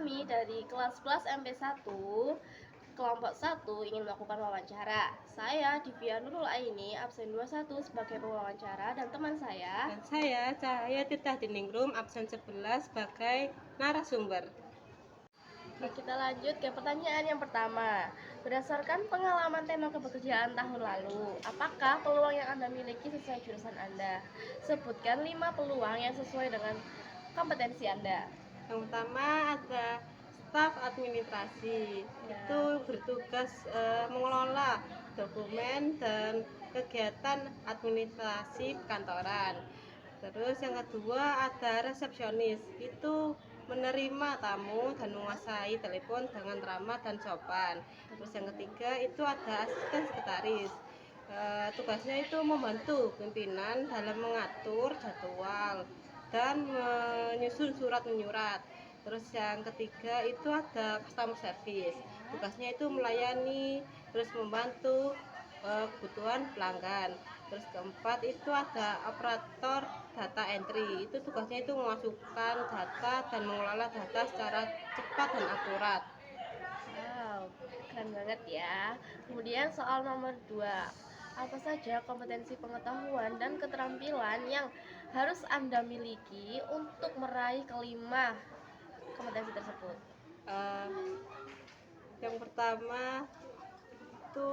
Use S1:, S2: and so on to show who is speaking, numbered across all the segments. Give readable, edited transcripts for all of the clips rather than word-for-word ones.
S1: Kami dari kelas MP1 kelompok 1 ingin melakukan wawancara. Saya Divya Nurul Aini, absen 21 sebagai pewawancara, dan teman saya
S2: Dan saya Cahaya Tirta Diningrum, absen 11 sebagai narasumber.
S1: Kita lanjut ke pertanyaan yang pertama. Berdasarkan pengalaman tema kepekerjaan tahun lalu, apakah peluang yang Anda miliki sesuai jurusan Anda? Sebutkan 5 peluang yang sesuai dengan kompetensi Anda.
S2: Yang pertama ada staf administrasi, itu bertugas mengelola dokumen dan kegiatan administrasi kantoran. Terus yang kedua ada resepsionis, itu menerima tamu dan menguasai telepon dengan ramah dan sopan. Terus yang ketiga itu ada asisten sekretaris. Tugasnya itu membantu pimpinan dalam mengatur jadwal dan menyusun surat menyurat. Terus yang ketiga itu ada customer service, tugasnya itu melayani terus membantu kebutuhan pelanggan. Terus keempat itu ada operator data entry, itu tugasnya itu memasukkan data dan mengelola data secara cepat dan akurat.
S1: Wow, keren banget ya. Kemudian soal nomor 2, apa saja kompetensi pengetahuan dan keterampilan yang harus Anda miliki untuk meraih kelima kompetensi tersebut?
S2: Eh, yang pertama itu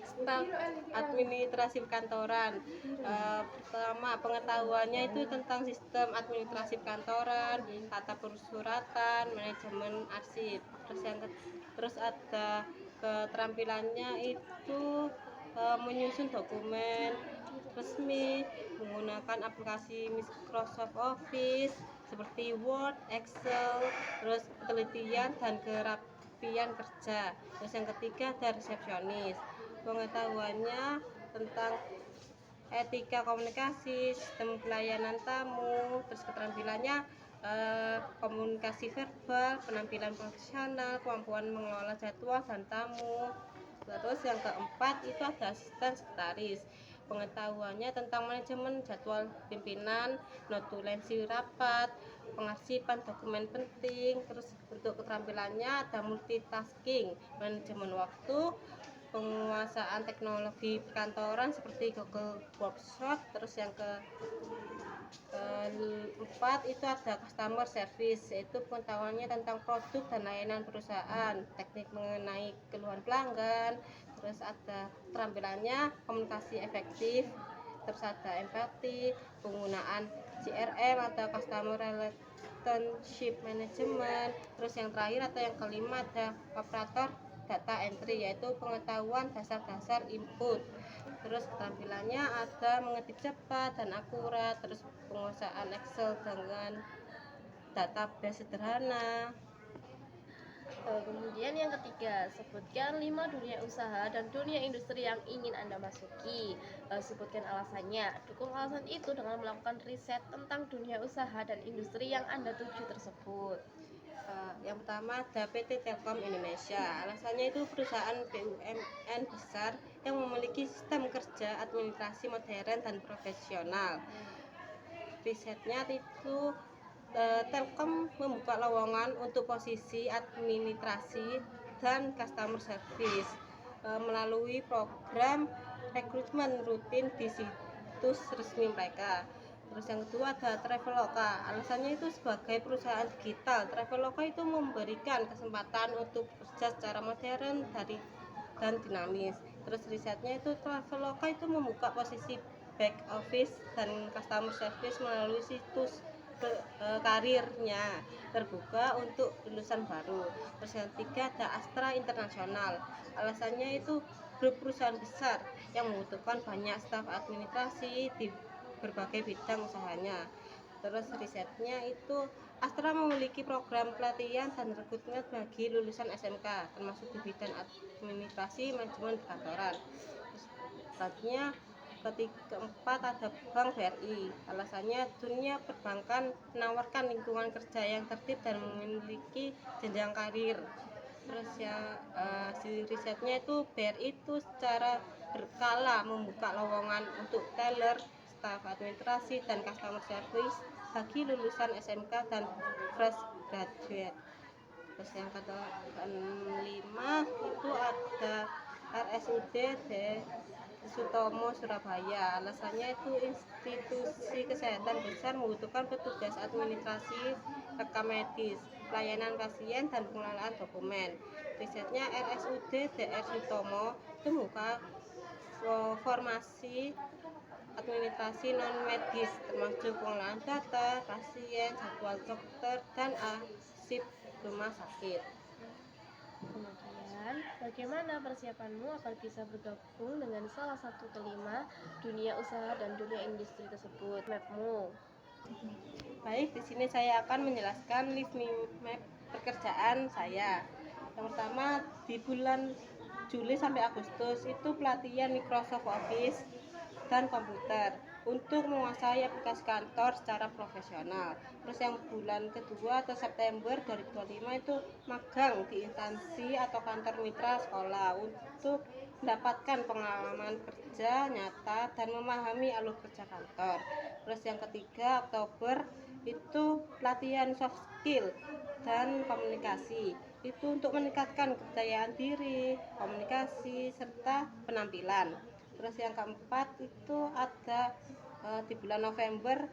S2: staf administrasi kantoran. Pertama pengetahuannya itu tentang sistem administrasi kantoran, tata persuratan, manajemen arsip. Terus ada keterampilannya itu menyusun dokumen resmi menggunakan aplikasi Microsoft Office seperti Word, Excel, terus penelitian dan kerapian kerja. Terus yang ketiga ada resepsionis, pengetahuannya tentang etika komunikasi, sistem pelayanan tamu. Terus keterampilannya komunikasi verbal, penampilan profesional, kemampuan mengelola jadwal dan tamu. Terus yang keempat itu ada asisten sekretaris, pengetahuannya tentang manajemen jadwal pimpinan, notulensi rapat, pengarsipan dokumen penting. Terus untuk keterampilannya ada multitasking, manajemen waktu, penguasaan teknologi kantoran seperti Google Workshop. Terus yang keempat itu ada customer service, yaitu pengetahuannya tentang produk dan layanan perusahaan, teknik mengenai keluhan pelanggan. Terus ada keterampilannya komunikasi efektif, terus ada empati, penggunaan CRM atau customer relationship management. Terus yang terakhir atau yang kelima ada operator data entry, yaitu pengetahuan dasar-dasar input. Terus keterampilannya ada mengetik cepat dan akurat, terus penguasaan Excel dengan database sederhana.
S1: Kemudian yang ketiga, sebutkan 5 dunia usaha dan dunia industri yang ingin Anda masuki. Sebutkan alasannya. Dukung alasan itu dengan melakukan riset tentang dunia usaha dan industri yang Anda tuju tersebut.
S2: Yang pertama ada PT Telkom Indonesia. Alasannya itu perusahaan BUMN besar yang memiliki sistem kerja administrasi modern dan profesional. Risetnya itu Telkom membuka lowongan untuk posisi administrasi dan customer service melalui program rekrutmen rutin di situs resmi mereka. Terus yang kedua ada Traveloka. Alasannya itu sebagai perusahaan digital, Traveloka itu memberikan kesempatan untuk bekerja secara modern dan dinamis. Terus risetnya itu Traveloka itu membuka posisi back office dan customer service melalui situs karirnya terbuka untuk lulusan baru. Terus yang ketiga ada Astra Internasional. Alasannya itu grup perusahaan besar yang membutuhkan banyak staf administrasi di berbagai bidang usahanya. Terus risetnya itu Astra memiliki program pelatihan dan rekrutmen bagi lulusan SMK termasuk di bidang administrasi manajemen kantoran. Selanjutnya keempat ada Bank BRI. Alasannya dunia perbankan menawarkan lingkungan kerja yang tertib dan memiliki jenjang karir. Terus ya hasil risetnya itu BRI itu secara berkala membuka lowongan untuk teller, staf administrasi dan customer service bagi lulusan SMK dan fresh graduate. Terus yang kelima itu ada RSUD Sutomo Surabaya. Alasannya itu institusi kesehatan besar membutuhkan petugas administrasi, rekam medis, pelayanan pasien dan pengelolaan dokumen. Risetnya RSUD DR Sutomo itu membuka formasi administrasi non medis termasuk pengelolaan data pasien, jadwal dokter dan arsip rumah sakit.
S1: Kemudian, bagaimana persiapanmu agar bisa bergabung dengan salah satu kelima dunia usaha dan dunia industri tersebut? Mapmu.
S2: Baik, di sini saya akan menjelaskan lift map pekerjaan saya. Yang pertama, di bulan Juli sampai Agustus itu pelatihan Microsoft Office dan komputer untuk menguasai aplikasi kantor secara profesional. Terus yang bulan kedua atau September 2025 itu magang di instansi atau kantor mitra sekolah untuk mendapatkan pengalaman kerja nyata dan memahami alur kerja kantor. Terus yang ketiga Oktober itu pelatihan soft skill dan komunikasi, itu untuk meningkatkan kepercayaan diri, komunikasi serta penampilan. Terus yang keempat itu ada di bulan November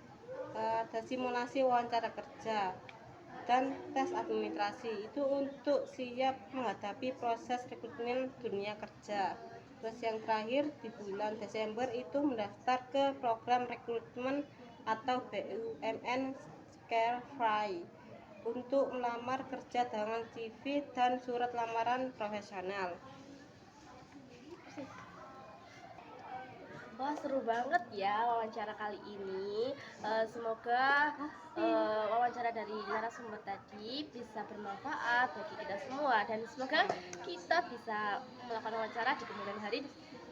S2: ada simulasi wawancara kerja dan tes administrasi, itu untuk siap menghadapi proses rekrutmen dunia kerja. Terus yang terakhir di bulan Desember itu mendaftar ke program rekrutmen atau BUMN Scale Fry untuk melamar kerja dengan CV dan surat lamaran profesional.
S1: Wah, seru banget ya wawancara kali ini. Semoga wawancara dari narasumber tadi bisa bermanfaat bagi kita semua, dan semoga kita bisa melakukan wawancara di kemudian hari.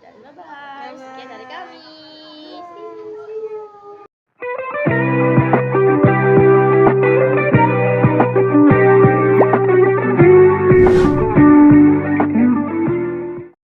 S1: Dan bye bye. Sekian dari kami.